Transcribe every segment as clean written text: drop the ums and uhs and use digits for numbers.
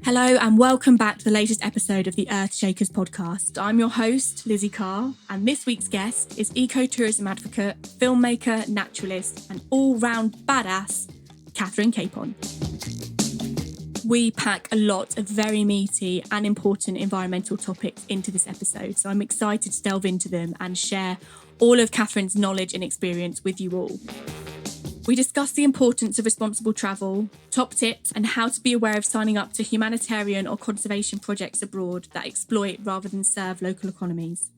Hello and welcome back to the latest episode of the Earth Shakers podcast. I'm your host, Lizzie Carr, and this week's guest is ecotourism advocate, filmmaker, naturalist, and all-round badass, Capon. We pack a lot of very meaty and important environmental topics into this episode, so I'm excited to delve into them and share all of Catherine's knowledge and experience with you all. We discuss the importance of responsible travel, top tips, and how to be aware of signing up to humanitarian or conservation projects abroad that exploit rather than serve local economies.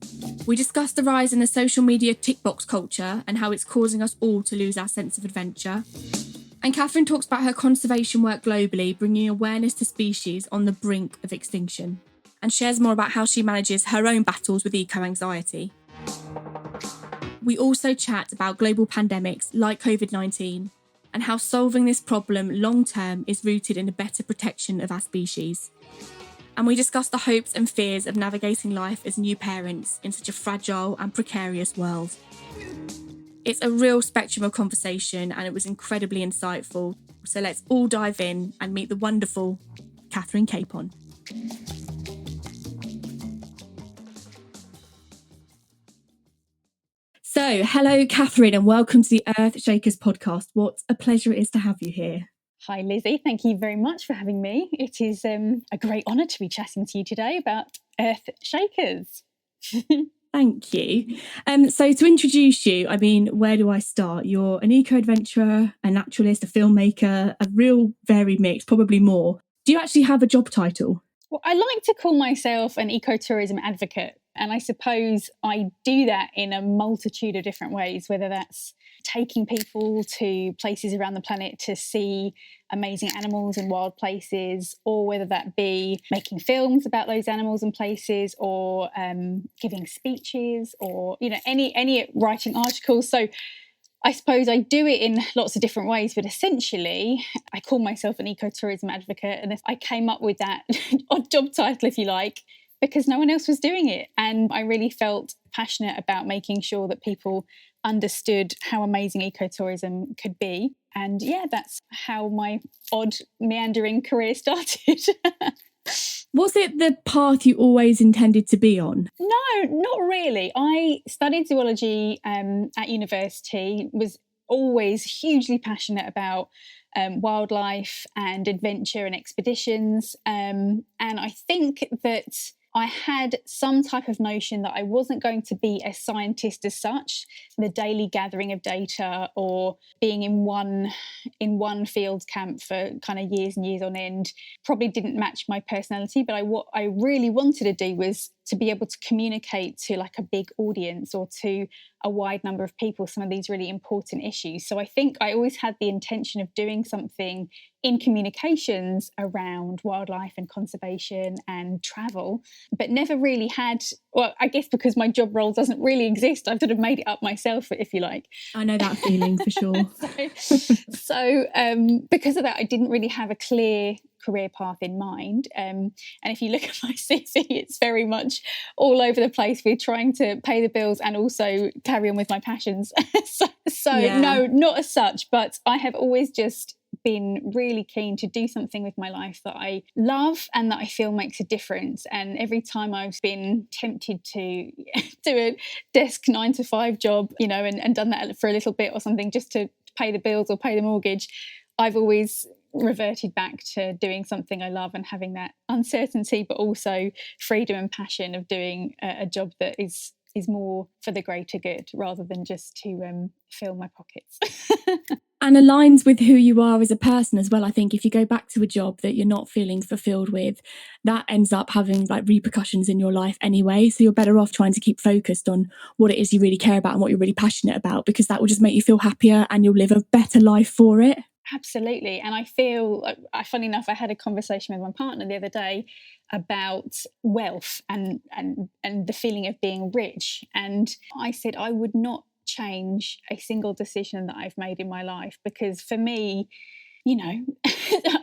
We discuss the rise in the social media tick box culture and how it's causing us all to lose our sense of adventure. And Catherine talks about her conservation work globally, bringing awareness to species on the brink of extinction, and shares more about how she manages her own battles with eco-anxiety. We also chat about global pandemics like COVID-19 and how solving this problem long-term is rooted in a better protection of our species. And we discuss the hopes and fears of navigating life as new parents in such a fragile and precarious world. It's a real spectrum of conversation and it was incredibly insightful. So let's all dive in and meet the wonderful Capon. So, hello, Catherine, and welcome to the Earth Shakers podcast. What a pleasure it is to have you here. Hi, Lizzie. Thank you very much for having me. It is a great honour to be chatting to you today about Earth Shakers. Thank you. So to introduce you, I mean, where do I start? You're an eco-adventurer, a naturalist, a filmmaker, a real varied mix, probably more. Do you actually have a job title? Well, I like to call myself an ecotourism advocate, and I suppose I do that in a multitude of different ways, whether that's taking people to places around the planet to see amazing animals in wild places, or whether that be making films about those animals and places, or giving speeches, or any writing articles. So I suppose I do it in lots of different ways, but essentially I call myself an ecotourism advocate, and I came up with that odd job title, if you like, because no one else was doing it. And I really felt passionate about making sure that people understood how amazing ecotourism could be. And yeah, that's how my odd meandering career started. Was it the path you always intended to be on? No, not really. I studied zoology at university, was always hugely passionate about wildlife and adventure and expeditions. And I think that I had some type of notion that I wasn't going to be a scientist as such. The daily gathering of data or being in one field camp for kind of years and years on end probably didn't match my personality. But what I really wanted to do was to be able to communicate to like a big audience or to a wide number of people some of these really important issues. So I think I always had the intention of doing something in communications around wildlife and conservation and travel, but never really had, well, I guess because my job role doesn't really exist, I've sort of made it up myself, if you like. I know that feeling for sure. so because of that, I didn't really have a clear career path in mind. And if you look at my CV, it's very much all over the place with trying to pay the bills and also carry on with my passions. No, not as such, but I have always just been really keen to do something with my life that I love and that I feel makes a difference. And every time I've been tempted to do a desk 9-to-5 job, and done that for a little bit or something just to pay the bills or pay the mortgage, I've always reverted back to doing something I love and having that uncertainty, but also freedom and passion of doing a job that is more for the greater good rather than just to fill my pockets. And aligns with who you are as a person as well. I think if you go back to a job that you're not feeling fulfilled with, that ends up having like repercussions in your life anyway. So you're better off trying to keep focused on what it is you really care about and what you're really passionate about, because that will just make you feel happier and you'll live a better life for it. Absolutely. And I feel, funny enough, I had a conversation with my partner the other day about wealth and the feeling of being rich. And I said I would not change a single decision that I've made in my life, because for me,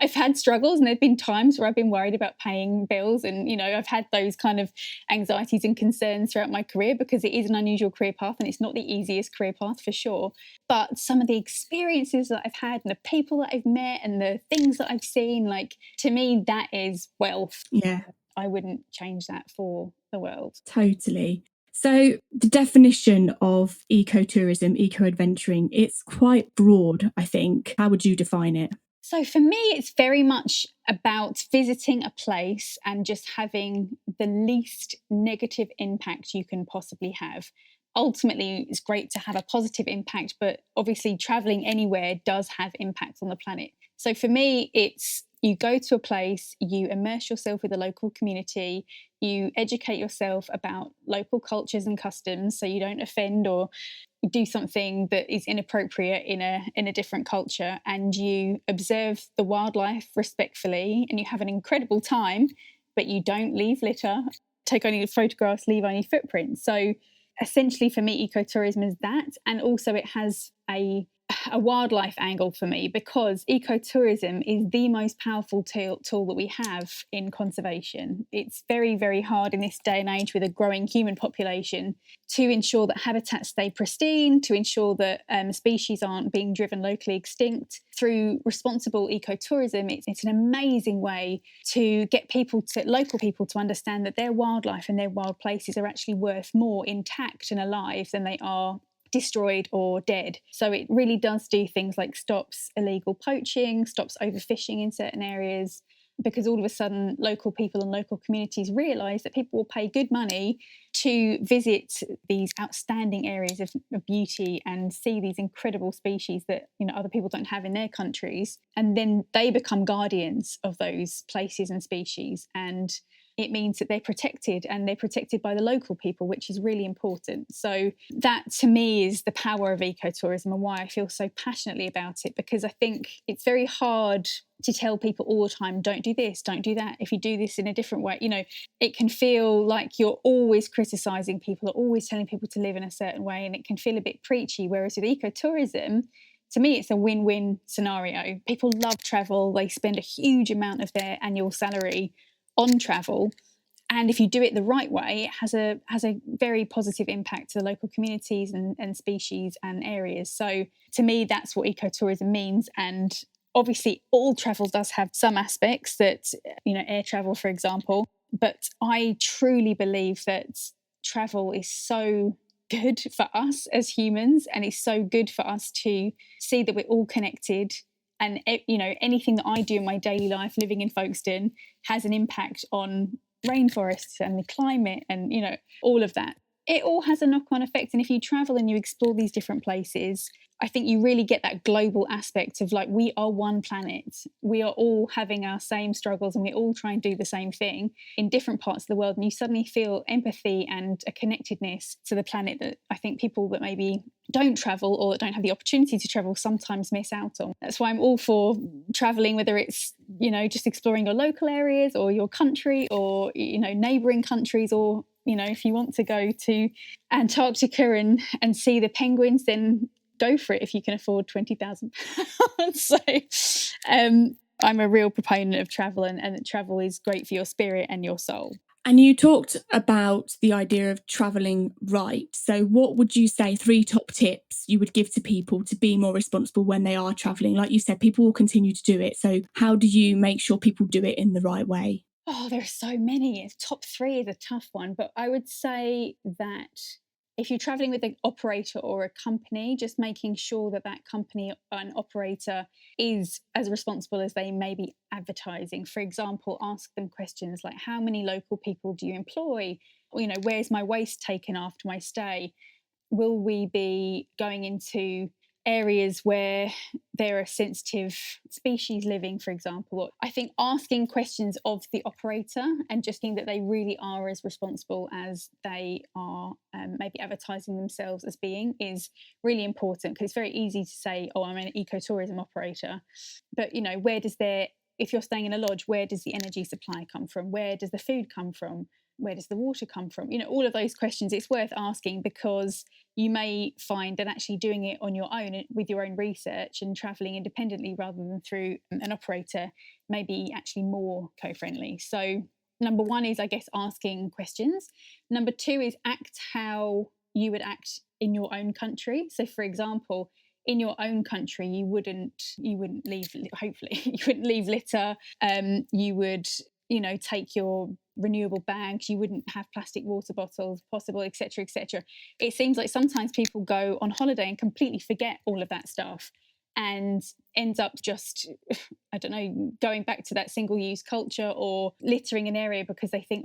I've had struggles, and there've been times where I've been worried about paying bills, and I've had those kind of anxieties and concerns throughout my career, because it is an unusual career path and it's not the easiest career path for sure. But some of the experiences that I've had and the people that I've met and the things that I've seen, like, to me, that is wealth. Yeah, I wouldn't change that for the world. totally. So the definition of ecotourism, eco-adventuring, it's quite broad, I think. How would you define it? So for me, it's very much about visiting a place and just having the least negative impact you can possibly have. Ultimately, it's great to have a positive impact, but obviously traveling anywhere does have impacts on the planet. So for me, it's you go to a place, you immerse yourself with the local community, you educate yourself about local cultures and customs so you don't offend or do something that is inappropriate in a different culture, and you observe the wildlife respectfully, and you have an incredible time, but you don't leave litter, take only photographs, leave only footprints. So essentially for me, ecotourism is that, and also it has a wildlife angle for me, because ecotourism is the most powerful tool that we have in conservation. It's very, very hard in this day and age with a growing human population to ensure that habitats stay pristine, to ensure that species aren't being driven locally extinct. Through responsible ecotourism, it's an amazing way to get local people to understand that their wildlife and their wild places are actually worth more intact and alive than they are destroyed or dead. So it really does do things like stops illegal poaching, stops overfishing in certain areas, because all of a sudden local people and local communities realise that people will pay good money to visit these outstanding areas of beauty and see these incredible species that other people don't have in their countries, and then they become guardians of those places and species, and it means that they're protected, and they're protected by the local people, which is really important. So that to me is the power of ecotourism and why I feel so passionately about it, because I think it's very hard to tell people all the time, don't do this, don't do that. If you do this in a different way, it can feel like you're always criticizing people, or always telling people to live in a certain way, and it can feel a bit preachy. Whereas with ecotourism, to me, it's a win-win scenario. People love travel. They spend a huge amount of their annual salary on travel, and if you do it the right way, it has a very positive impact to the local communities and species and areas. So to me, that's what ecotourism means. And obviously all travel does have some aspects that, air travel, for example, but I truly believe that travel is so good for us as humans, and it's so good for us to see that we're all connected. And anything that I do in my daily life living in Folkestone has an impact on rainforests and the climate and all of that. It all has a knock-on effect, and if you travel and you explore these different places, I think you really get that global aspect of, like, we are one planet. We are all having our same struggles, and we all try and do the same thing in different parts of the world, and you suddenly feel empathy and a connectedness to the planet that I think people that maybe don't travel or that don't have the opportunity to travel sometimes miss out on. That's why I'm all for traveling, whether it's just exploring your local areas or your country or neighboring countries, or if you want to go to Antarctica and see the penguins, then go for it if you can afford £20,000. So I'm a real proponent of travel, and travel is great for your spirit and your soul. And you talked about the idea of travelling right. So what would you say 3 top tips you would give to people to be more responsible when they are travelling? Like you said, people will continue to do it. So how do you make sure people do it in the right way? Oh, there are so many. Top 3 is a tough one, but I would say that if you're traveling with an operator or a company, just making sure that that company and operator is as responsible as they may be advertising. For example, ask them questions like, how many local people do you employ? Or, where's my waste taken after my stay? Will we be going into areas where there are sensitive species living, for example? I think asking questions of the operator and just seeing that they really are as responsible as they are maybe advertising themselves as being is really important, because it's very easy to say, oh, I'm an ecotourism operator, but if you're staying in a lodge, where does the energy supply come from? Where does the food come from? where does the water come from? All of those questions it's worth asking, because you may find that actually doing it on your own with your own research and travelling independently rather than through an operator may be actually more co-friendly. So number one is, I guess, asking questions. Number two is act how you would act in your own country. So for example, in your own country, you wouldn't leave, hopefully you wouldn't leave litter. You would take your renewable bags, you wouldn't have plastic water bottles possible, etc., etc. It seems like sometimes people go on holiday and completely forget all of that stuff and ends up just, I don't know, going back to that single-use culture or littering an area because they think,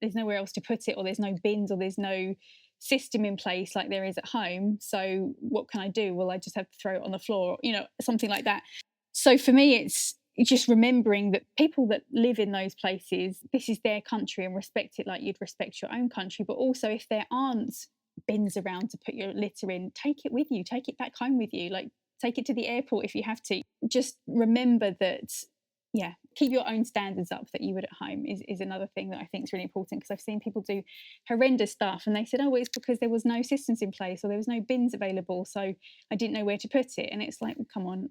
there's nowhere else to put it, or there's no bins, or there's no system in place like there is at home. So what can I do? Well, I just have to throw it on the floor, something like that. So for me, it's just remembering that people that live in those places, this is their country, and respect it like you'd respect your own country. But also, if there aren't bins around to put your litter in, take it with you, take it back home with you, like take it to the airport if you have to. Just remember that, keep your own standards up that you would at home is another thing that I think is really important, because I've seen people do horrendous stuff and they said, it's because there was no systems in place or there was no bins available, so I didn't know where to put it. And it's like, well, come on,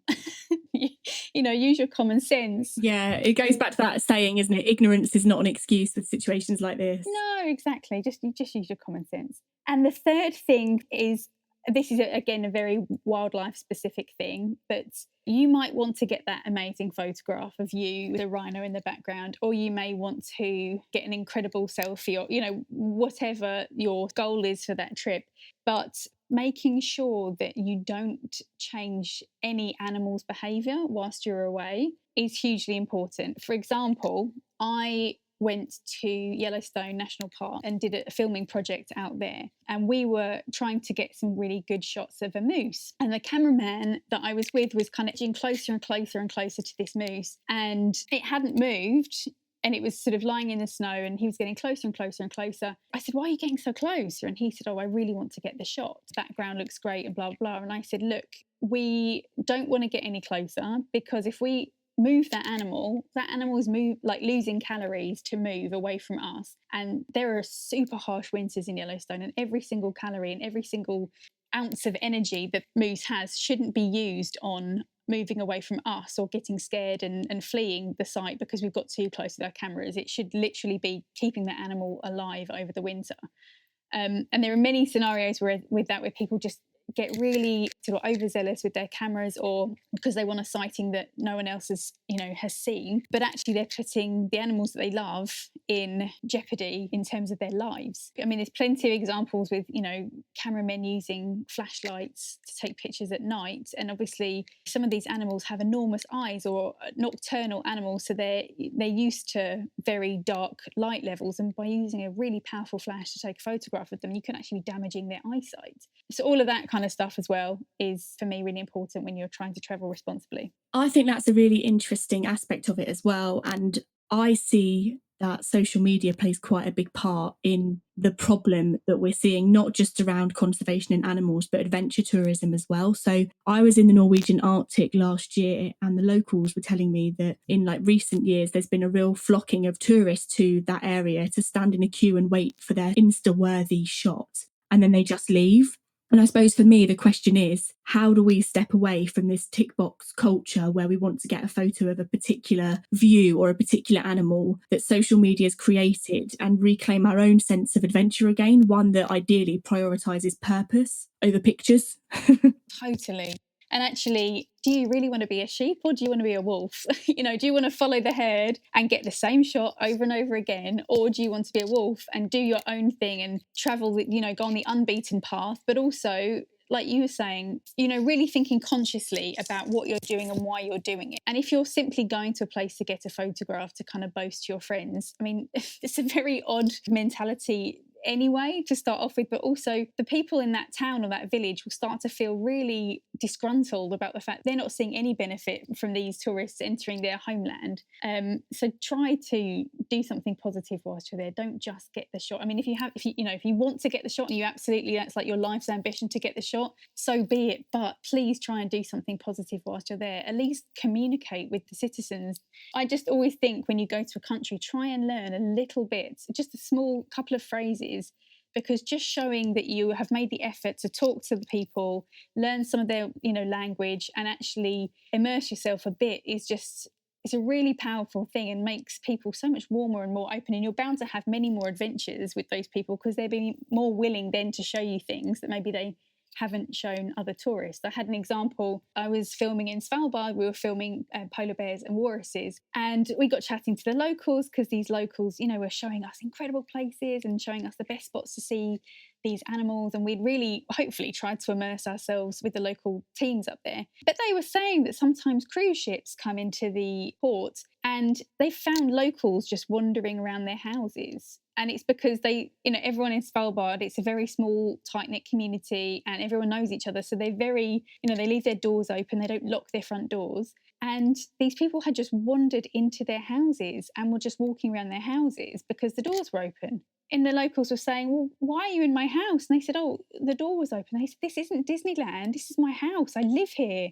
use your common sense. Yeah, it goes back to that saying, isn't it? Ignorance is not an excuse with situations like this. No, exactly. Just use your common sense. And the third thing is, this is again a very wildlife specific thing, but you might want to get that amazing photograph of you with a rhino in the background, or you may want to get an incredible selfie, or whatever your goal is for that trip. But making sure that you don't change any animal's behaviour whilst you're away is hugely important. For example, I went to Yellowstone National Park and did a filming project out there, and we were trying to get some really good shots of a moose, and the cameraman that I was with was kind of getting closer and closer and closer to this moose, and it hadn't moved, and it was sort of lying in the snow, and he was getting closer and closer and closer. I said, why are you getting so close? And he said, I really want to get the shot. The background looks great and blah, blah. And I said, look, we don't want to get any closer, because if we move that animal is losing calories to move away from us. And there are super harsh winters in Yellowstone, and every single calorie and every single ounce of energy that moose has shouldn't be used on moving away from us or getting scared and fleeing the site because we've got too close with our cameras. It should literally be keeping that animal alive over the winter. And there are many scenarios where people just get really sort of overzealous with their cameras, or because they want a sighting that no one else has seen, but actually they're putting the animals that they love in jeopardy in terms of their lives. I mean, there's plenty of examples with cameramen using flashlights to take pictures at night, and obviously some of these animals have enormous eyes, or nocturnal animals, so they're used to very dark light levels, and by using a really powerful flash to take a photograph of them, you can actually be damaging their eyesight. So all of that kind of stuff as well is, for me, really important when you're trying to travel responsibly. I think that's a really interesting aspect of it as well. And I see that social media plays quite a big part in the problem that we're seeing, not just around conservation in animals, but adventure tourism as well. So I was in the Norwegian Arctic last year, and the locals were telling me that in recent years, there's been a real flocking of tourists to that area to stand in a queue and wait for their Insta-worthy shot, and then they just leave. And I suppose for me, the question is, how do we step away from this tick box culture where we want to get a photo of a particular view or a particular animal that social media has created, and reclaim our own sense of adventure again, one that ideally prioritises purpose over pictures? Totally. And actually, do you really want to be a sheep, or do you want to be a wolf? Do you want to follow the herd and get the same shot over and over again? Or do you want to be a wolf and do your own thing and travel, go on the unbeaten path, but also, like you were saying, really thinking consciously about what you're doing and why you're doing it. And if you're simply going to a place to get a photograph to kind of boast to your friends, I mean, it's a very odd mentality anyway to start off with, but also the people in that town or that village will start to feel really disgruntled about the fact they're not seeing any benefit from these tourists entering their homeland. So try to do something positive whilst you're there. Don't just get the shot. I mean, if you want to get the shot and that's like your life's ambition to get the shot, so be it, but please try and do something positive whilst you're there. At least communicate with the citizens. I just always think when you go to a country, try and learn a little bit, just a small couple of phrases, because just showing that you have made the effort to talk to the people, learn some of their language, and actually immerse yourself a bit it's a really powerful thing and makes people so much warmer and more open, and you're bound to have many more adventures with those people because they'll be more willing then to show you things that maybe they haven't shown other tourists. I had an example. I was filming in Svalbard. We were filming polar bears and walruses, and we got chatting to the locals because these locals, were showing us incredible places and showing us the best spots to see these animals, and we'd really hopefully tried to immerse ourselves with the local teams up there. But they were saying that sometimes cruise ships come into the port and they found locals just wandering around their houses. And it's because everyone in Svalbard, it's a very small, tight-knit community and everyone knows each other. So they're very, they leave their doors open, they don't lock their front doors. And these people had just wandered into their houses and were just walking around their houses because the doors were open. And the locals were saying, well, why are you in my house? And they said, oh, the door was open. They said, this isn't Disneyland. This is my house. I live here.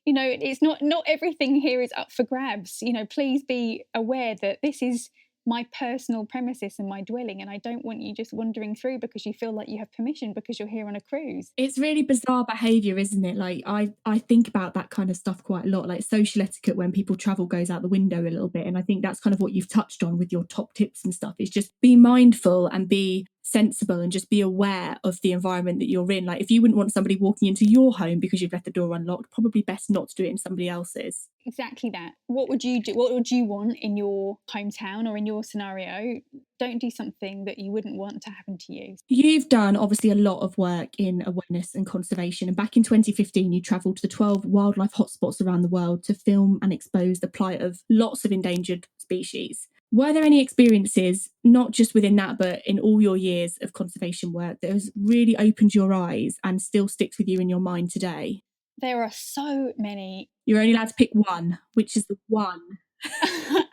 It's not everything here is up for grabs. Please be aware that this is my personal premises and my dwelling, and I don't want you just wandering through because you feel like you have permission because you're here on a cruise. It's really bizarre behaviour, isn't it? Like I think about that kind of stuff quite a lot, like social etiquette when people travel goes out the window a little bit, and I think that's kind of what you've touched on with your top tips and stuff. Is just be mindful and be sensible and just be aware of the environment that you're in. Like if you wouldn't want somebody walking into your home because you've left the door unlocked, probably best not to do it in somebody else's. Exactly that. What would you do? What would you want in your hometown or in your scenario? Don't do something that you wouldn't want to happen to you. You've done obviously a lot of work in awareness and conservation, and back in 2015 you travelled to the 12 wildlife hotspots around the world to film and expose the plight of lots of endangered species. Were there any experiences, not just within that, but in all your years of conservation work, that has really opened your eyes and still sticks with you in your mind today? There are so many. You're only allowed to pick one. Which is the one?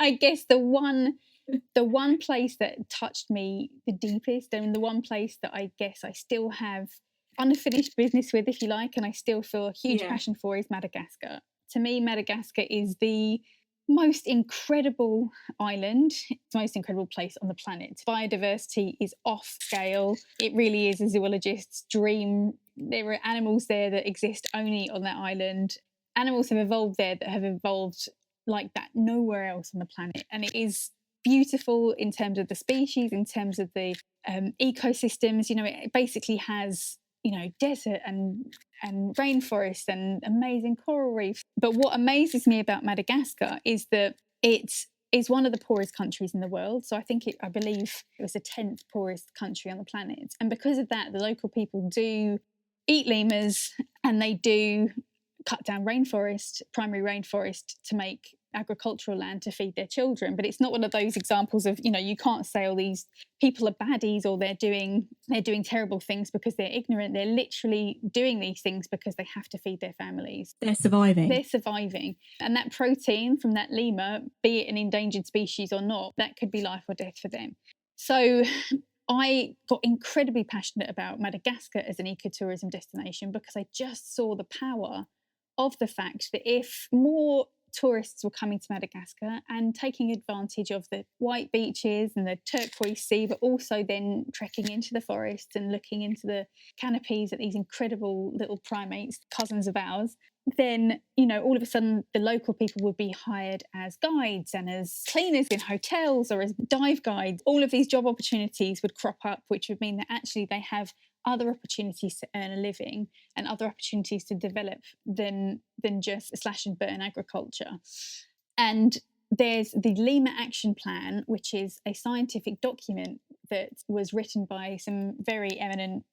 I guess the one place that touched me the deepest, and the one place that I guess I still have unfinished business with, if you like, and I still feel a huge passion for, is Madagascar. To me, Madagascar is the most incredible island. It's the most incredible place on the planet. Biodiversity is off scale. It really is a zoologist's dream. There are animals there that exist only on that island. Animals have evolved there that have evolved like that nowhere else on the planet. And it is beautiful in terms of the species, in terms of the ecosystems. It basically has desert and rainforest and amazing coral reefs. But what amazes me about Madagascar is that it is one of the poorest countries in the world. So I believe it was the 10th poorest country on the planet. And because of that, the local people do eat lemurs and they do cut down primary rainforest to make agricultural land to feed their children. But it's not one of those examples of, you can't say, oh, these people are baddies or they're doing terrible things because they're ignorant. They're literally doing these things because they have to feed their families. They're surviving. And that protein from that lemur, be it an endangered species or not, that could be life or death for them. So I got incredibly passionate about Madagascar as an ecotourism destination because I just saw the power of the fact that if more tourists were coming to Madagascar and taking advantage of the white beaches and the turquoise sea, but also then trekking into the forest and looking into the canopies at these incredible little primates, cousins of ours, then, all of a sudden the local people would be hired as guides and as cleaners in hotels or as dive guides. All of these job opportunities would crop up, which would mean that actually they have other opportunities to earn a living and other opportunities to develop than just slash and burn agriculture. And there's the Lemur Action Plan, which is a scientific document that was written by some very eminent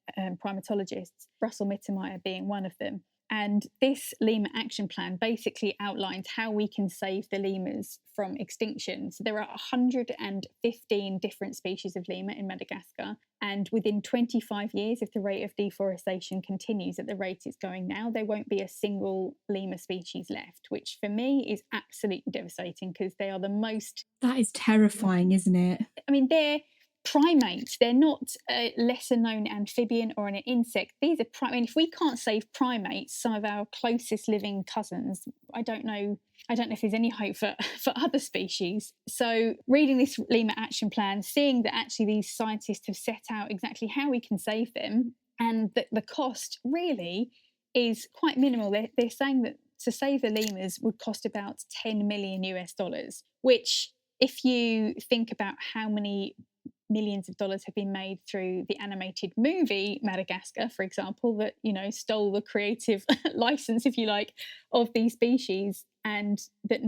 primatologists, Russell Mittermeier being one of them. And this lemur action plan basically outlines how we can save the lemurs from extinction. So there are 115 different species of lemur in Madagascar. And within 25 years, if the rate of deforestation continues at the rate it's going now, there won't be a single lemur species left, which for me is absolutely devastating because they are the most... That is terrifying, isn't it? I mean, they're primates. They're not a lesser known amphibian or an insect. These are I mean, if we can't save primates, some of our closest living cousins, I don't know if there's any hope for other species. So reading this lemur action plan, seeing that actually these scientists have set out exactly how we can save them, and that the cost really is quite minimal. They're saying that to save the lemurs would cost about 10 million US dollars, which, if you think about how many millions of dollars have been made through the animated movie Madagascar, for example, that, you know, stole the creative license, if you like, of these species, and that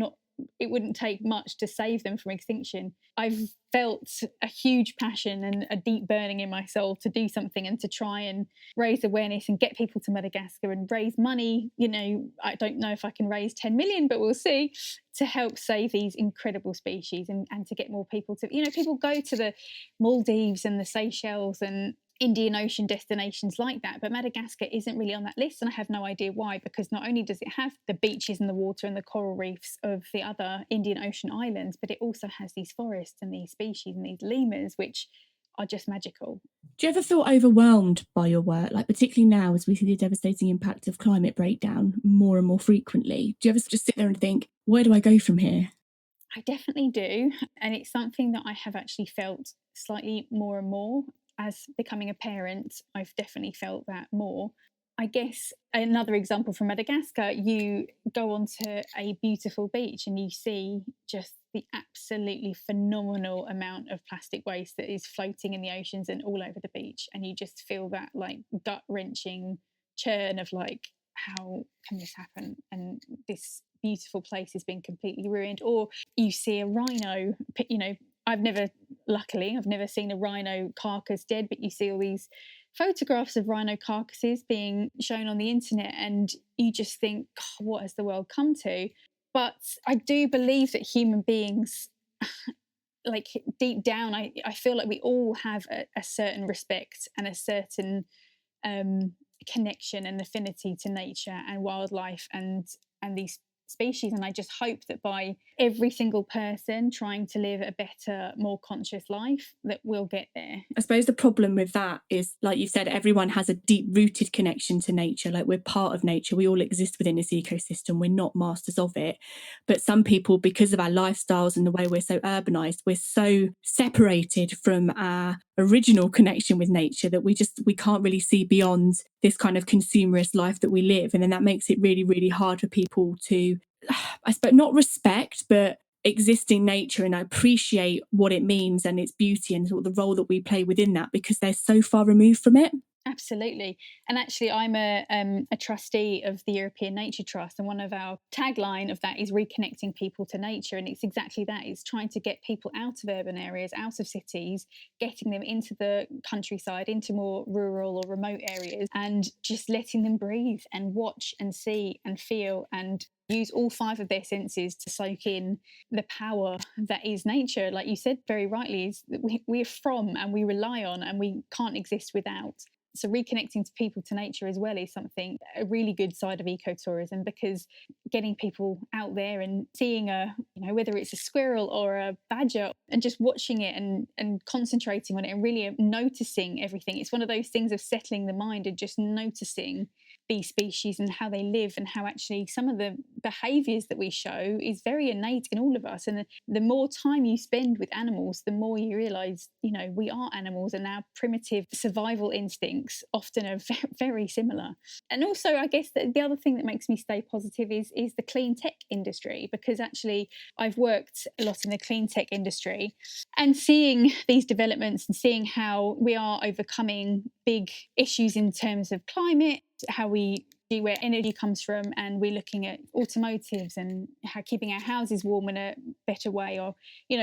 it wouldn't take much to save them from extinction. I've felt a huge passion and a deep burning in my soul to do something and to try and raise awareness and get people to Madagascar and raise money. You know, I don't know if I can raise 10 million, but we'll see, to help save these incredible species and to get more people to, you know, people go to the Maldives and the Seychelles and Indian Ocean destinations like that, but Madagascar isn't really on that list, and I have no idea why, because not only does it have the beaches and the water and the coral reefs of the other Indian Ocean islands, but it also has these forests and these species and these lemurs, which are just magical. Do you ever feel overwhelmed by your work, like particularly now as we see the devastating impact of climate breakdown more and more frequently? Do you ever just sit there and think, where do I go from here? I definitely do, and it's something that I have actually felt slightly more and more. As becoming a parent, I've definitely felt that more. I guess another example from Madagascar, you go onto a beautiful beach and you see just the absolutely phenomenal amount of plastic waste that is floating in the oceans and all over the beach. And you just feel that like gut wrenching churn of like, how can this happen? And this beautiful place has been completely ruined. Or you see a rhino, you know, luckily, I've never seen a rhino carcass dead, but you see all these photographs of rhino carcasses being shown on the internet, and you just think, God, what has the world come to? But I do believe that human beings, like deep down, I feel like we all have a certain respect and a certain connection and affinity to nature and wildlife and these species. And I just hope that by every single person trying to live a better, more conscious life, that we'll get there. I suppose the problem with that is, like you said, everyone has a deep-rooted connection to nature. Like, we're part of nature. We all exist within this ecosystem. We're not masters of it. But some people, because of our lifestyles and the way we're so urbanized, we're so separated from our original connection with nature that we can't really see beyond this kind of consumerist life that we live. And then that makes it really, really hard for people to, I suppose, not respect, but exist in nature and appreciate what it means and its beauty and sort of the role that we play within that, because they're so far removed from it. Absolutely. And actually, I'm a trustee of the European Nature Trust, and one of our tagline of that is reconnecting people to nature. And it's exactly that. It's trying to get people out of urban areas, out of cities, getting them into the countryside, into more rural or remote areas, and just letting them breathe and watch and see and feel and use all 5 of their senses to soak in the power that is nature. Like you said very rightly, is that we're from and we rely on and we can't exist without. So reconnecting to people, to nature as well, is something, a really good side of ecotourism, because getting people out there and seeing whether it's a squirrel or a badger, and just watching it and concentrating on it and really noticing everything. It's one of those things of settling the mind and just noticing these species and how they live, and how actually some of the behaviours that we show is very innate in all of us. And the more time you spend with animals, the more you realise, we are animals, and our primitive survival instincts often are very similar. And also, I guess the other thing that makes me stay positive is the clean tech industry, because actually I've worked a lot in the clean tech industry, and seeing these developments and seeing how we are overcoming big issues in terms of climate, how we see where energy comes from, and we're looking at automotives and how keeping our houses warm and better way, or,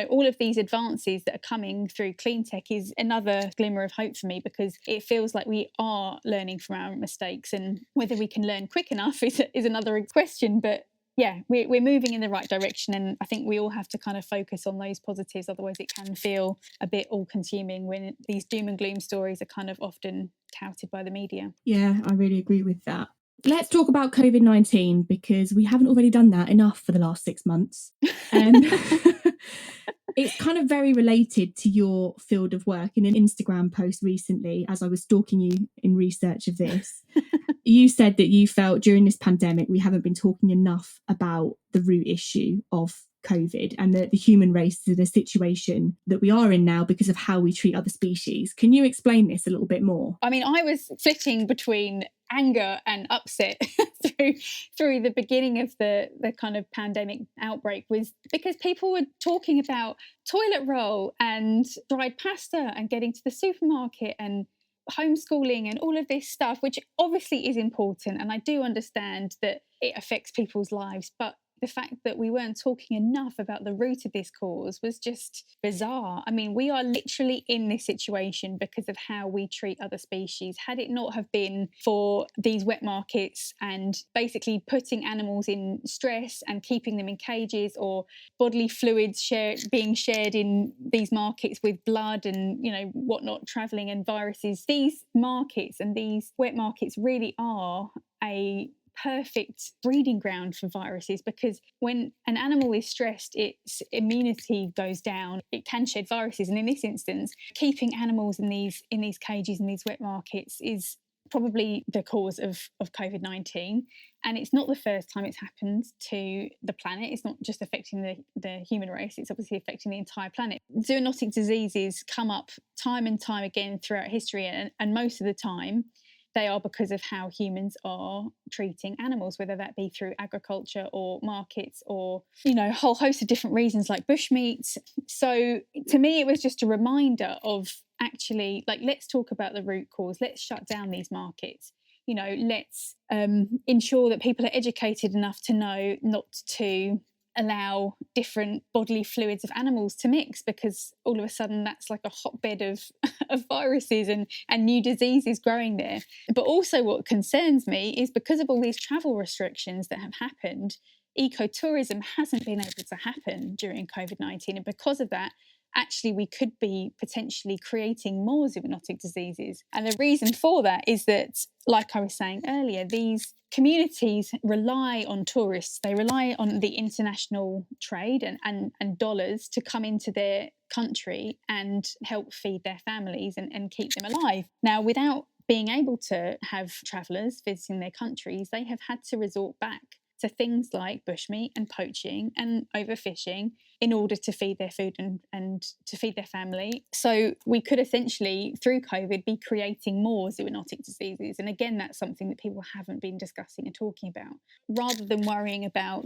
all of these advances that are coming through clean tech is another glimmer of hope for me, because it feels like we are learning from our mistakes, and whether we can learn quick enough is another question. But yeah, we're moving in the right direction, and I think we all have to kind of focus on those positives. Otherwise it can feel a bit all-consuming when these doom and gloom stories are kind of often touted by the media. Yeah, I really agree with that. Let's talk about COVID-19, because we haven't already done that enough for the last 6 months. It's kind of very related to your field of work. In an Instagram post recently, as I was stalking you in research of this, you said that you felt during this pandemic we haven't been talking enough about the root issue of COVID, and that the human race is in a situation that we are in now because of how we treat other species. Can you explain this a little bit more? I mean, I was flitting between anger and upset through the beginning of the kind of pandemic outbreak, was because people were talking about toilet roll and dried pasta and getting to the supermarket and homeschooling and all of this stuff, which obviously is important, and I do understand that it affects people's lives, but the fact that we weren't talking enough about the root of this cause was just bizarre. I mean, we are literally in this situation because of how we treat other species. Had it not have been for these wet markets and basically putting animals in stress and keeping them in cages, or bodily fluids being shared in these markets with blood and, whatnot, travelling, and viruses, these markets and these wet markets really are a perfect breeding ground for viruses, because when an animal is stressed, its immunity goes down, it can shed viruses. And in this instance, keeping animals in these cages in these wet markets is probably the cause of COVID-19. And it's not the first time it's happened to the planet. It's not just affecting the human race, it's obviously affecting the entire planet. Zoonotic diseases come up time and time again throughout history, and most of the time they are because of how humans are treating animals, whether that be through agriculture or markets, or, a whole host of different reasons like bushmeat. So to me, it was just a reminder of actually, let's talk about the root cause. Let's shut down these markets. Let's ensure that people are educated enough to know not to allow different bodily fluids of animals to mix, because all of a sudden that's like a hotbed of viruses and new diseases growing there. But also what concerns me is, because of all these travel restrictions that have happened, ecotourism hasn't been able to happen during COVID-19, and because of that, actually we could be potentially creating more zoonotic diseases. And the reason for that is that, like I was saying earlier, these communities rely on tourists. They rely on the international trade and dollars to come into their country and help feed their families and keep them alive. Now, without being able to have travellers visiting their countries, they have had to resort back to things like bushmeat and poaching and overfishing in order to feed their food and to feed their family. So we could essentially, through COVID, be creating more zoonotic diseases. And again, that's something that people haven't been discussing and talking about. Rather than worrying about,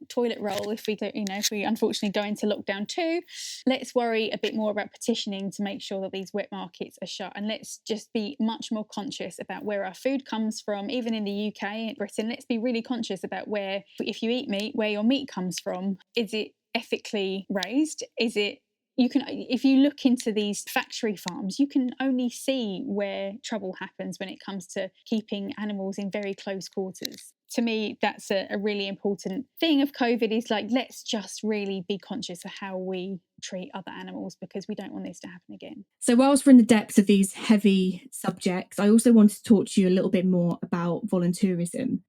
toilet roll, if we unfortunately go into lockdown 2, let's worry a bit more about petitioning to make sure that these wet markets are shut. And let's just be much more conscious about where our food comes from. Even in the UK and Britain, let's be really conscious about where, if you eat meat, where your meat comes from. Is it ethically raised? Is it, if you look into these factory farms, you can only see where trouble happens when it comes to keeping animals in very close quarters. To me, that's a really important thing of COVID, is let's just really be conscious of how we treat other animals, because we don't want this to happen again. So whilst we're in the depths of these heavy subjects, I also wanted to talk to you a little bit more about volunteerism.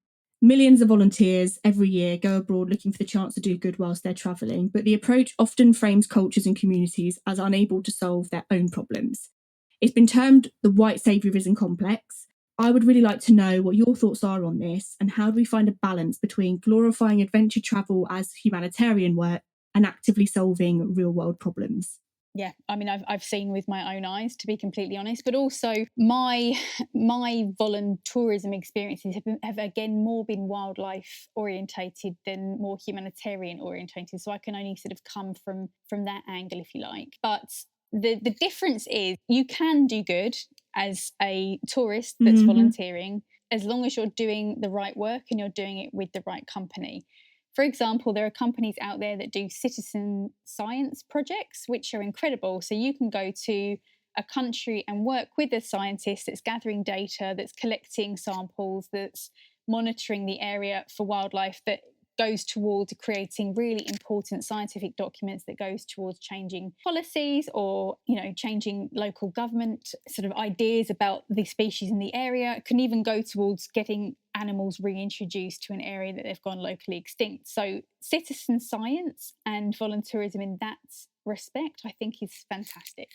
Millions of volunteers every year go abroad looking for the chance to do good whilst they're travelling, but the approach often frames cultures and communities as unable to solve their own problems. It's been termed the white saviorism complex. I would really like to know what your thoughts are on this, and how do we find a balance between glorifying adventure travel as humanitarian work and actively solving real-world problems? Yeah, I mean, I've seen with my own eyes, to be completely honest, but also my voluntourism experiences have again more been wildlife orientated than more humanitarian orientated. So I can only sort of come from that angle, if you like. But the difference is, you can do good as a tourist that's volunteering, as long as you're doing the right work and you're doing it with the right company. For example, there are companies out there that do citizen science projects, which are incredible. So you can go to a country and work with a scientist that's gathering data, that's collecting samples, that's monitoring the area for wildlife, that goes towards creating really important scientific documents, that goes towards changing policies or, changing local government sort of ideas about the species in the area. It can even go towards getting animals reintroduced to an area that they've gone locally extinct. So citizen science and volunteerism in that respect, I think, is fantastic.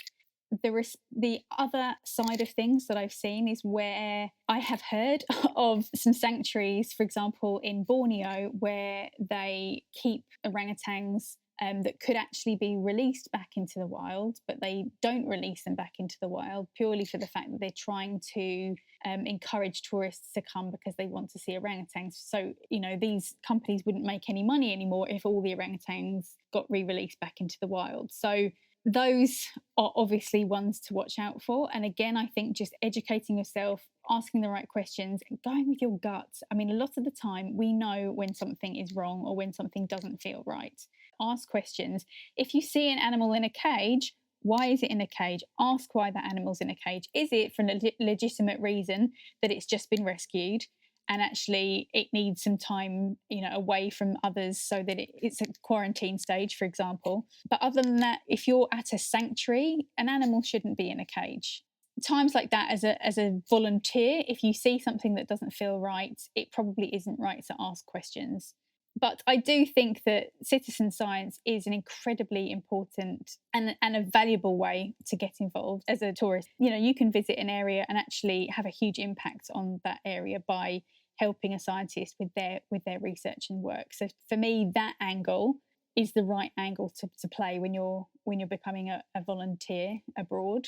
The other side of things that I've seen is where I have heard of some sanctuaries, for example, in Borneo, where they keep orangutans that could actually be released back into the wild, but they don't release them back into the wild purely for the fact that they're trying to encourage tourists to come because they want to see orangutans. So, these companies wouldn't make any money anymore if all the orangutans got re-released back into the wild. So those are obviously ones to watch out for. And again, I think just educating yourself, asking the right questions, and going with your gut. I mean, a lot of the time we know when something is wrong or when something doesn't feel right. Ask questions. If you see an animal in a cage, why is it in a cage? Ask why that animal's in a cage. Is it for a legitimate reason that it's just been rescued and actually it needs some time, away from others so that it's a quarantine stage, for example? But other than that, if you're at a sanctuary, an animal shouldn't be in a cage. Times like that, as a volunteer, if you see something that doesn't feel right, it probably isn't right to ask questions. But I do think that citizen science is an incredibly important and a valuable way to get involved as a tourist. You can visit an area and actually have a huge impact on that area by helping a scientist with their research and work. So for me, that angle is the right angle to play when you're becoming a volunteer abroad.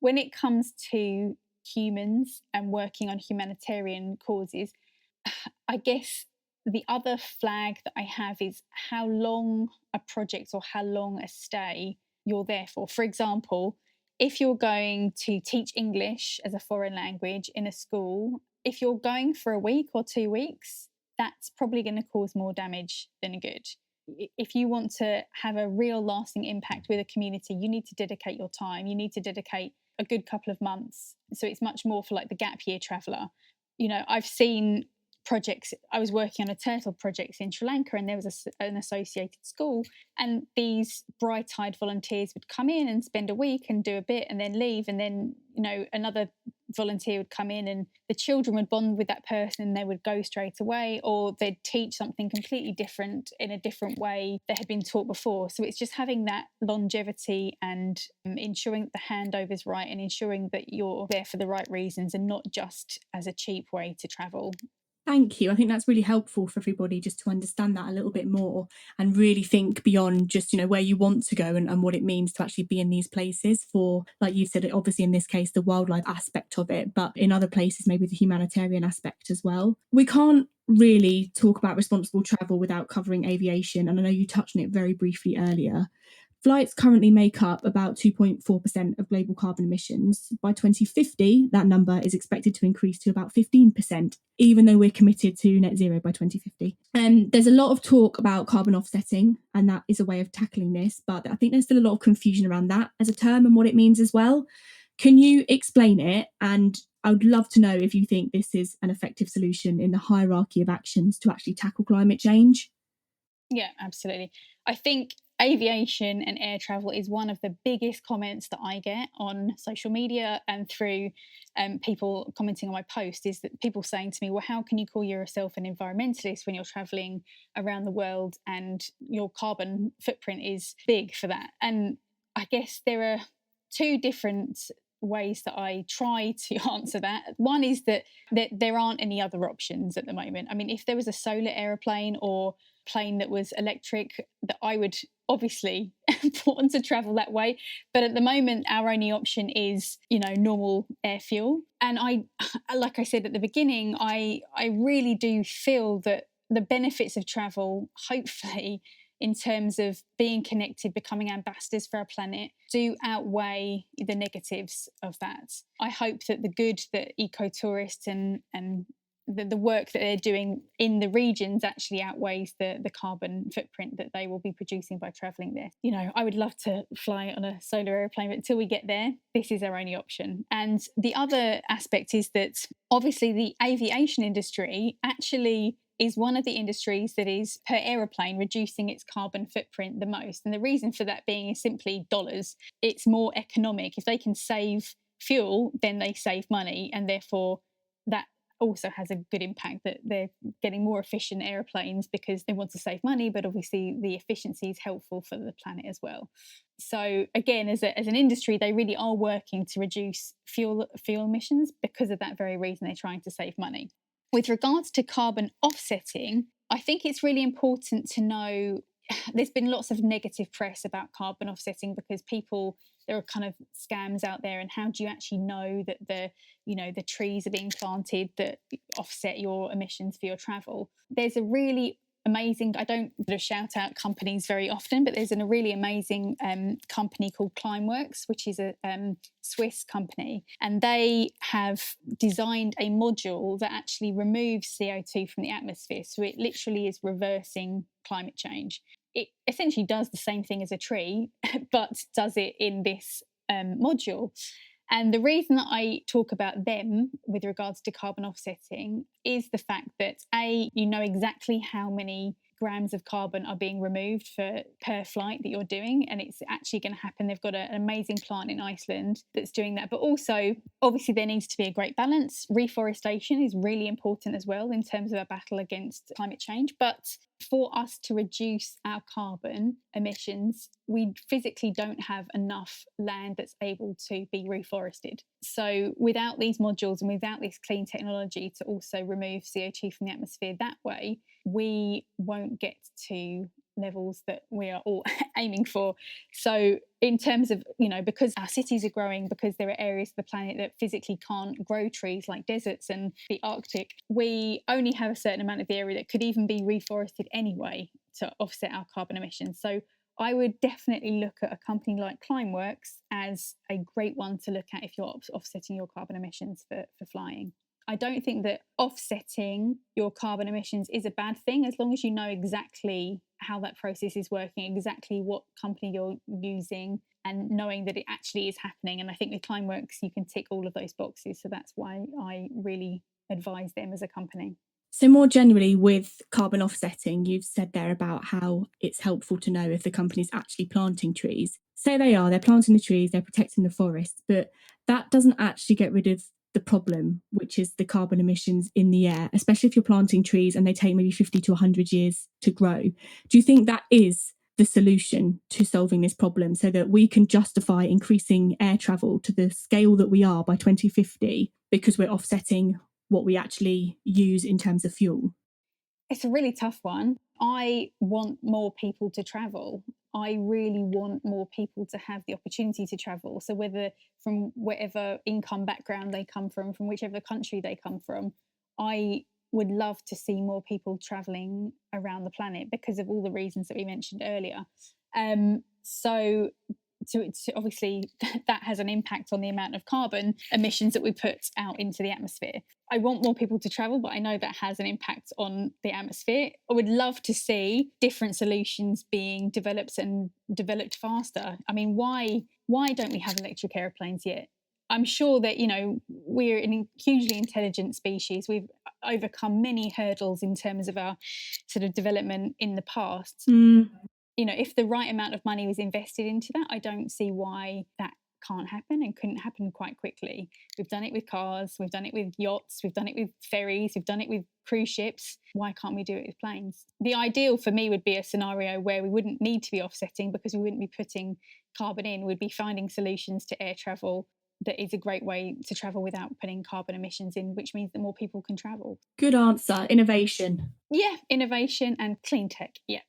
When it comes to humans and working on humanitarian causes, I guess the other flag that I have is how long a project or how long a stay you're there for. For example, if you're going to teach English as a foreign language in a school, if you're going for a week or 2 weeks, that's probably going to cause more damage than good. If you want to have a real lasting impact with a community, you need to dedicate your time. You need to dedicate a good couple of months. So it's much more for like the gap year traveller. I've seen projects. I was working on a turtle project in Sri Lanka, and there was an associated school, and these bright-eyed volunteers would come in and spend a week and do a bit and then leave, and then another volunteer would come in and the children would bond with that person and they would go straight away, or they'd teach something completely different in a different way that had been taught before. So it's just having that longevity and ensuring that the handover's right and ensuring that you're there for the right reasons and not just as a cheap way to travel. Thank you. I think that's really helpful for everybody just to understand that a little bit more and really think beyond just, where you want to go and what it means to actually be in these places for, like you said, obviously in this case, the wildlife aspect of it, but in other places, maybe the humanitarian aspect as well. We can't really talk about responsible travel without covering aviation. And I know you touched on it very briefly earlier. Flights currently make up about 2.4% of global carbon emissions. By 2050, that number is expected to increase to about 15%, even though we're committed to net zero by 2050. There's a lot of talk about carbon offsetting, and that is a way of tackling this, but I think there's still a lot of confusion around that as a term and what it means as well. Can you explain it? And I would love to know if you think this is an effective solution in the hierarchy of actions to actually tackle climate change. Yeah, absolutely. I think aviation and air travel is one of the biggest comments that I get on social media and through people commenting on my post, is that people saying to me, well, how can you call yourself an environmentalist when you're traveling around the world and your carbon footprint is big for that? And I guess there are two different ways that I try to answer that. One is that there aren't any other options at the moment. I mean, if there was a solar aeroplane or plane that was electric, that I would obviously want to travel that way. But at the moment, our only option is, normal air fuel. And I, like I said at the beginning, I really do feel that the benefits of travel, hopefully, in terms of being connected, becoming ambassadors for our planet, do outweigh the negatives of that. I hope that the good that ecotourists and the work that they're doing in the regions actually outweighs the carbon footprint that they will be producing by travelling there. You know, I would love to fly on a solar aeroplane, but until we get there, this is our only option. And the other aspect is that obviously the aviation industry actually is one of the industries that is per aeroplane reducing its carbon footprint the most. And the reason for that being is simply dollars. It's more economic. If they can save fuel, then they save money, and therefore that also has a good impact, that they're getting more efficient airplanes because they want to save money, but obviously the efficiency is helpful for the planet as well. So again, as an industry, they really are working to reduce fuel emissions because of that very reason. They're trying to save money. With regards to carbon offsetting, I think it's really important to know there's been lots of negative press about carbon offsetting because there are kind of scams out there, and how do you actually know that the trees are being planted that offset your emissions for your travel? There's a really amazing, I don't shout out companies very often, but there's a really amazing company called Climeworks, which is a Swiss company, and they have designed a module that actually removes CO2 from the atmosphere. So it literally is reversing climate change. It essentially does the same thing as a tree, but does it in this module. And the reason that I talk about them with regards to carbon offsetting is the fact that you know exactly how many grams of carbon are being removed per flight that you're doing, and it's actually going to happen. They've got an amazing plant in Iceland that's doing that. But also, obviously, there needs to be a great balance. Reforestation is really important as well in terms of our battle against climate change. But for us to reduce our carbon emissions, we physically don't have enough land that's able to be reforested. So without these modules and without this clean technology to also remove CO2 from the atmosphere that way, we won't get to levels that we are all aiming for. So in terms of, because our cities are growing, because there are areas of the planet that physically can't grow trees like deserts and the Arctic, we only have a certain amount of the area that could even be reforested anyway to offset our carbon emissions. So I would definitely look at a company like Climeworks as a great one to look at if you're offsetting your carbon emissions for flying. I don't think that offsetting your carbon emissions is a bad thing, as long as you know exactly how that process is working, exactly what company you're using, and knowing that it actually is happening. And I think with Climeworks, you can tick all of those boxes. So that's why I really advise them as a company. So more generally with carbon offsetting, you've said there about how it's helpful to know if the company's actually planting trees. Say they're planting the trees, they're protecting the forests, but that doesn't actually get rid of the problem, which is the carbon emissions in the air, especially if you're planting trees and they take maybe 50 to 100 years to grow. Do you think that is the solution to solving this problem, so that we can justify increasing air travel to the scale that we are by 2050 because we're offsetting what we actually use in terms of fuel? It's a really tough one. I want more people to travel. I really want more people to have the opportunity to travel. So whether from whatever income background they come from whichever country they come from, I would love to see more people traveling around the planet because of all the reasons that we mentioned earlier. So obviously that has an impact on the amount of carbon emissions that we put out into the atmosphere. I want more people to travel, but I know that has an impact on the atmosphere. I would love to see different solutions being developed and developed faster. I mean, why don't we have electric airplanes yet? I'm sure that, we're a hugely intelligent species. We've overcome many hurdles in terms of our sort of development in the past. If the right amount of money was invested into that, I don't see why that can't happen and couldn't happen quite quickly. We've done it with cars, we've done it with yachts, we've done it with ferries, we've done it with cruise ships. Why can't we do it with planes? The ideal for me would be a scenario where we wouldn't need to be offsetting because we wouldn't be putting carbon in. We'd be finding solutions to air travel that is a great way to travel without putting carbon emissions in, which means that more people can travel. Good answer. Innovation. Yeah, innovation and clean tech. Yeah.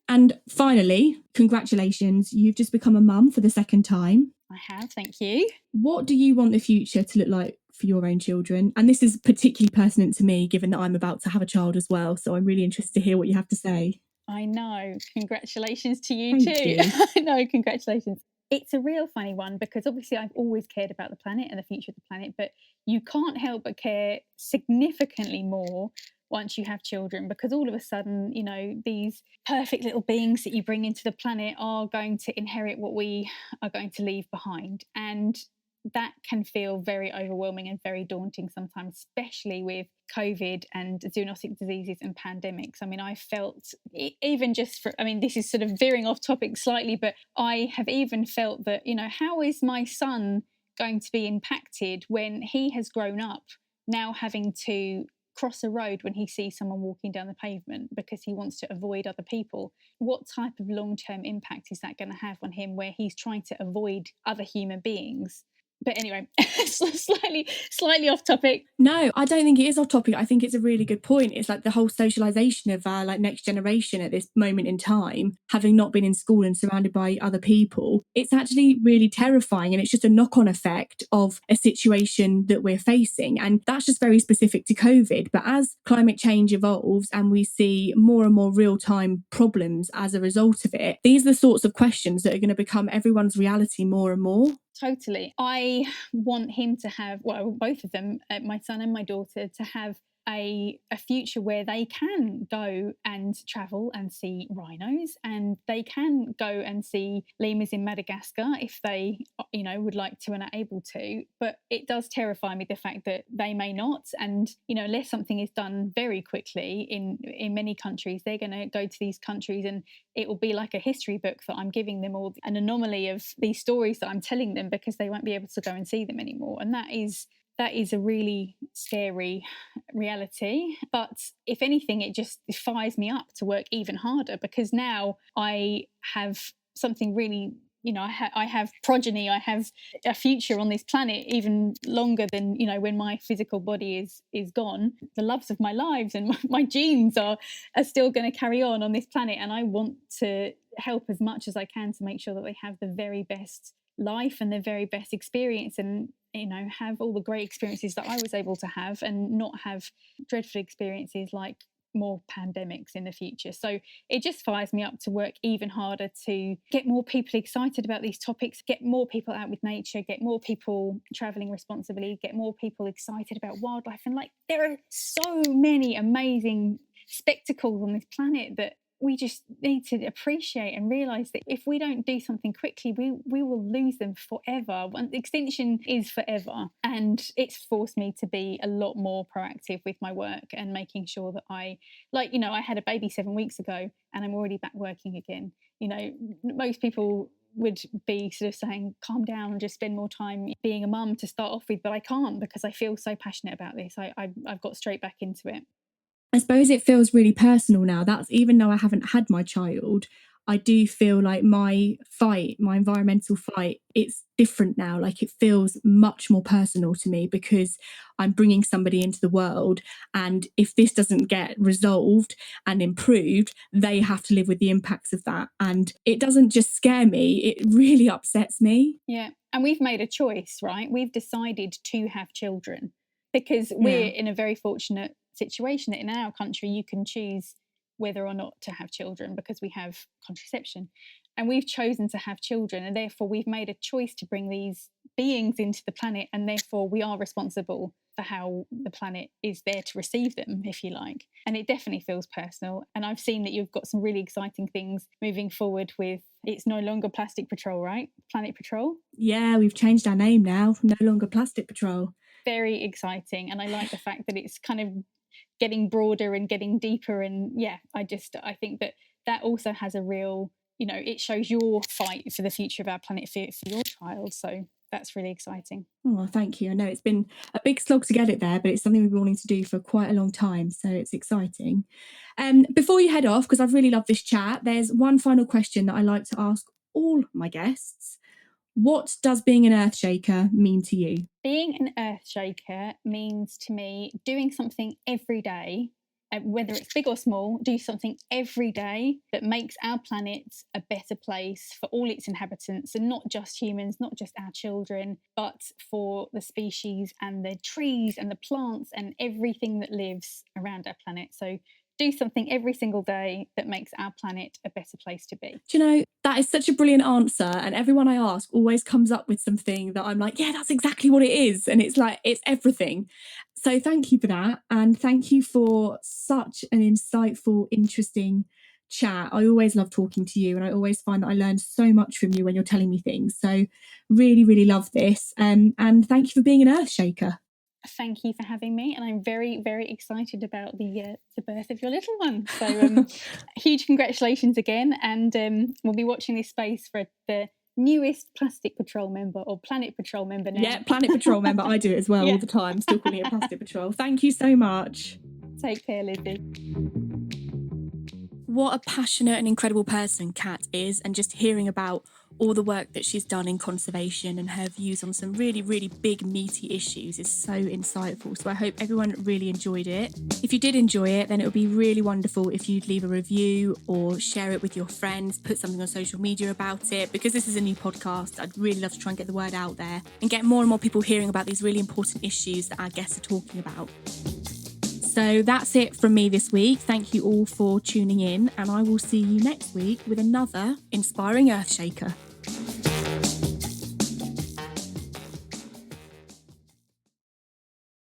And finally, congratulations, you've just become a mum for the second time. I have, thank you. What do you want the future to look like for your own children? And this is particularly pertinent to me, given that I'm about to have a child as well. So I'm really interested to hear what you have to say. I know. Congratulations to you Thank too. you. I know, congratulations. It's a real funny one because obviously I've always cared about the planet and the future of the planet, but you can't help but care significantly more once you have children, because all of a sudden, these perfect little beings that you bring into the planet are going to inherit what we are going to leave behind. And that can feel very overwhelming and very daunting sometimes, especially with COVID and zoonotic diseases and pandemics. I mean, I felt even just for, I mean, this is sort of veering off topic slightly, but I have even felt that, how is my son going to be impacted when he has grown up now having to cross a road when he sees someone walking down the pavement because he wants to avoid other people? What type of long-term impact is that going to have on him where he's trying to avoid other human beings? But anyway, slightly off topic. No, I don't think it is off topic. I think it's a really good point. It's like the whole socialization of our next generation at this moment in time, having not been in school and surrounded by other people. It's actually really terrifying, and it's just a knock-on effect of a situation that we're facing. And that's just very specific to COVID. But as climate change evolves and we see more and more real-time problems as a result of it, these are the sorts of questions that are going to become everyone's reality more and more. Totally. I want him to have, well, both of them, my son and my daughter, to have a future where they can go and travel and see rhinos, and they can go and see lemurs in Madagascar if they, would like to and are able to. But it does terrify me, the fact that they may not. And, unless something is done very quickly in many countries, they're going to go to these countries and it will be like a history book that I'm giving them, or an anomaly of these stories that I'm telling them, because they won't be able to go and see them anymore. And that is a really scary reality. But if anything, it just fires me up to work even harder, because now I have something really, I have progeny, I have a future on this planet even longer than, when my physical body is gone. The loves of my lives and my genes are still going to carry on this planet. And I want to help as much as I can to make sure that they have the very best life and the very best experience, and have all the great experiences that I was able to have, and not have dreadful experiences like more pandemics in the future. So it just fires me up to work even harder to get more people excited about these topics, get more people out with nature, get more people traveling responsibly, get more people excited about wildlife. And there are so many amazing spectacles on this planet that we just need to appreciate and realize that if we don't do something quickly, we will lose them forever. Extinction is forever. And it's forced me to be a lot more proactive with my work and making sure that I had a baby 7 weeks ago and I'm already back working again. Most people would be sort of saying, calm down and just spend more time being a mum to start off with, but I can't, because I feel so passionate about this. I've got straight back into it. I suppose it feels really personal now. That's even though I haven't had my child, I do feel like my environmental fight, it's different now. It feels much more personal to me because I'm bringing somebody into the world. And if this doesn't get resolved and improved, they have to live with the impacts of that. And it doesn't just scare me, it really upsets me. Yeah. And we've made a choice, right? We've decided to have children because we're in a very fortunate situation that in our country you can choose whether or not to have children because we have contraception, and we've chosen to have children, and therefore we've made a choice to bring these beings into the planet, and therefore we are responsible for how the planet is there to receive them, if you like. And it definitely feels personal. And I've seen that you've got some really exciting things moving forward with, it's no longer Plastic Patrol, right? Planet Patrol? Yeah, we've changed our name now, no longer Plastic Patrol. Very exciting. And I like the fact that it's kind of getting broader and getting deeper. And yeah, I think that also has a real, it shows your fight for the future of our planet for your child. So that's really exciting. Oh, thank you. I know it's been a big slog to get it there, but it's something we've been wanting to do for quite a long time. So it's exciting. Before you head off, because I've really loved this chat, there's one final question that I like to ask all my guests. What does being an earth shaker mean to you? Being an earth shaker means to me doing something every day, whether it's big or small, do something every day that makes our planet a better place for all its inhabitants, and not just humans, not just our children, but for the species and the trees and the plants and everything that lives around our planet. So do something every single day that makes our planet a better place to be. Do you know, that is such a brilliant answer. And everyone I ask always comes up with something that I'm like, yeah, that's exactly what it is. And it's like, it's everything. So thank you for that. And thank you for such an insightful, interesting chat. I always love talking to you. And I always find that I learn so much from you when you're telling me things. So really, really love this. And thank you for being an earth shaker. Thank you for having me, and I'm very, very excited about the birth of your little one. So huge congratulations again, and we'll be watching this space for the newest Plastic Patrol member, or Planet Patrol member now. Yeah, Planet Patrol member. I do it as well all the time, still calling it Plastic Patrol. Thank you so much. Take care, Lizzie. What a passionate and incredible person Kat is, and just hearing about all the work that she's done in conservation and her views on some really, really big, meaty issues is so insightful. So I hope everyone really enjoyed it. If you did enjoy it, then it would be really wonderful if you'd leave a review or share it with your friends, put something on social media about it. Because this is a new podcast, I'd really love to try and get the word out there and get more and more people hearing about these really important issues that our guests are talking about. So that's it from me this week. Thank you all for tuning in, and I will see you next week with another inspiring Earth Shaker.